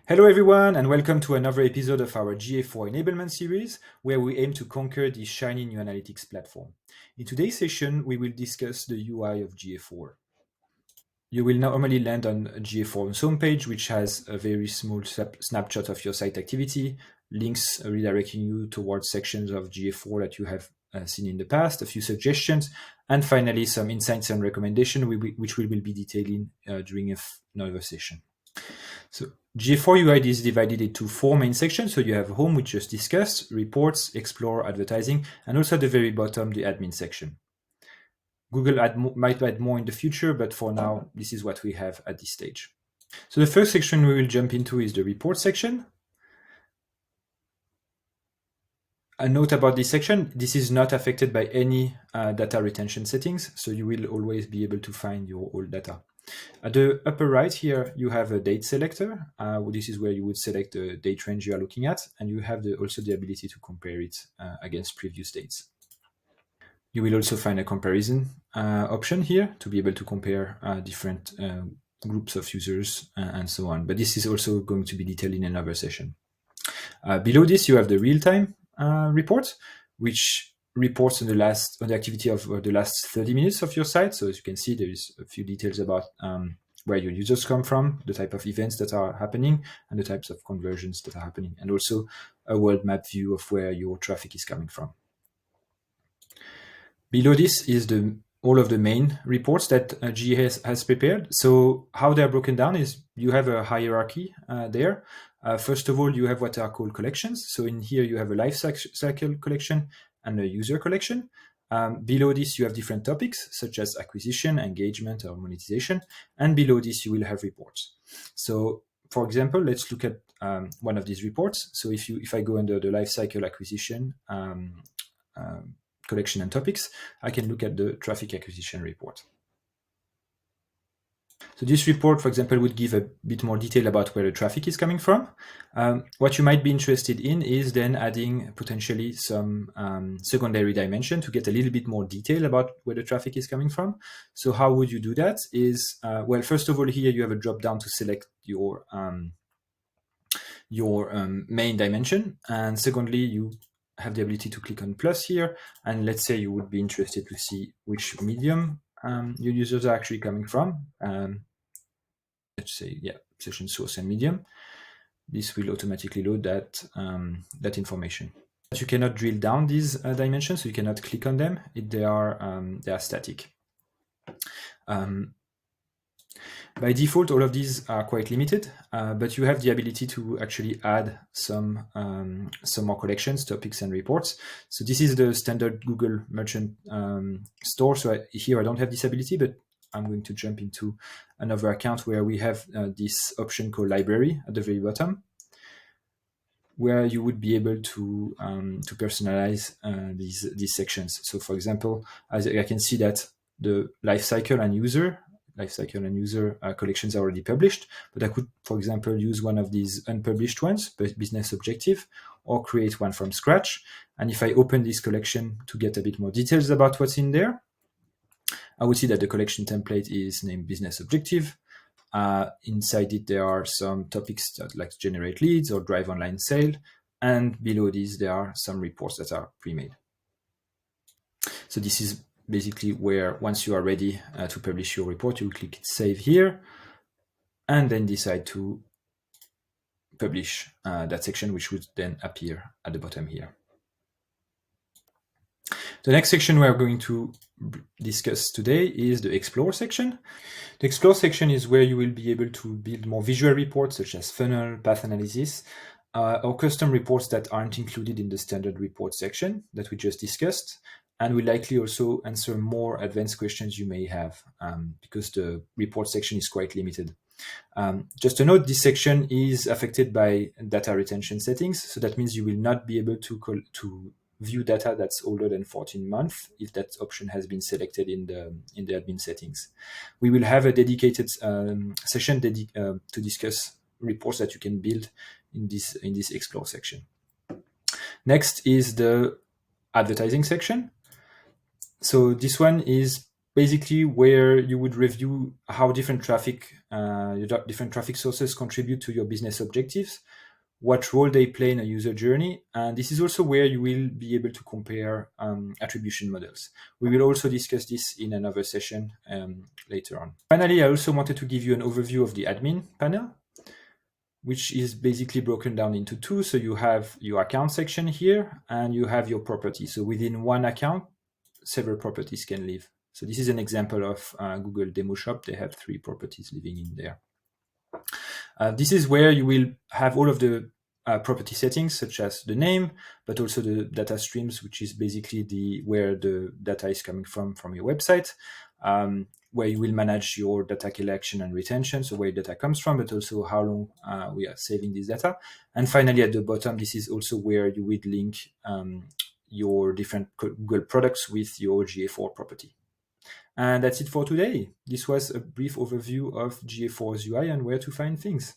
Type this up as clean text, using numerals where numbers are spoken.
Hello everyone, and welcome to another episode of our GA4 Enablement series, where we aim to conquer the shiny new analytics platform. In today's session, we will discuss the UI of GA4. You will normally land on GA4's homepage, which has a very small snapshot of your site activity, links redirecting you towards sections of GA4 that you have seen in the past, a few suggestions, and finally some insights and recommendations, which we will be detailing during another session. So GA4 UI is divided into four main sections. So you have Home, which just discussed, Reports, Explore, Advertising, and also at the very bottom, the Admin section. Google might add more in the future, but for now, this is what we have at this stage. So the first section we will jump into is the Report section. A note about this section, this is not affected by any data retention settings, so you will always be able to find your old data. At the upper right here, you have a date selector. This is where you would select the date range you are looking at, and you have also the ability to compare it against previous dates. You will also find a comparison option here to be able to compare different groups of users and so on. But this is also going to be detailed in another session. Below this, you have the real-time report, which reports on the activity of the last 30 minutes of your site. So as you can see, there is a few details about where your users come from, the type of events that are happening, and the types of conversions that are happening, and also a world map view of where your traffic is coming from. Below this is all of the main reports that GA has prepared. So how they're broken down is you have a hierarchy there. First of all, you have what are called collections. So in here, you have a life cycle collection and a user collection. Below this, you have different topics such as acquisition, engagement, or monetization. And below this, you will have reports. So for example, let's look at one of these reports. So if I go under the life cycle acquisition collection and topics, I can look at the traffic acquisition report. So this report, for example, would give a bit more detail about where the traffic is coming from. What you might be interested in is then adding potentially some secondary dimension to get a little bit more detail about where the traffic is coming from. So how would you do that is, well, first of all, here you have a drop down to select your main dimension. And secondly, you have the ability to click on plus here. And let's say you would be interested to see which medium your users are actually coming from. Let's say, yeah, session source and medium. This will automatically load that information. But you cannot drill down these dimensions, so you cannot click on them. They are static. By default, all of these are quite limited, but you have the ability to actually add some more collections, topics, and reports. So this is the standard Google Merchant store. So here I don't have this ability, but I'm going to jump into another account where we have this option called library at the very bottom, where you would be able to personalize these sections. So for example, as I can see that the lifecycle and user collections are already published, but I could, for example, use one of these unpublished ones, business objective, or create one from scratch. And if I open this collection to get a bit more details about what's in there, I would see that the collection template is named business objective. Inside it, there are some topics that like generate leads or drive online sale. And below these, there are some reports that are pre-made. So this is basically where once you are ready to publish your report, you click save here and then decide to publish that section, which would then appear at the bottom here. The next section we are going to discuss today is the Explore section. The Explore section is where you will be able to build more visual reports such as funnel, path analysis, or custom reports that aren't included in the standard report section that we just discussed, and will likely also answer more advanced questions you may have because the report section is quite limited. Just a note, this section is affected by data retention settings, so that means you will not be able to view data that's older than 14 months if that option has been selected in the admin settings. We will have a dedicated session to discuss reports that you can build in this Explore section. Next is the advertising section. So this one is basically where you would review how different traffic sources contribute to your business objectives, what role they play in a user journey. And this is also where you will be able to compare attribution models. We will also discuss this in another session later on. Finally, I also wanted to give you an overview of the admin panel, which is basically broken down into two. So you have your account section here, and you have your property. So within one account, several properties can live. So this is an example of Google Demo Shop. They have 3 properties living in there. This is where you will have all of the property settings, such as the name, but also the data streams, which is basically where the data is coming from your website, where you will manage your data collection and retention, so where data comes from, but also how long we are saving this data. And finally, at the bottom, this is also where you would link your different Google products with your GA4 property. And that's it for today. This was a brief overview of GA4's UI and where to find things.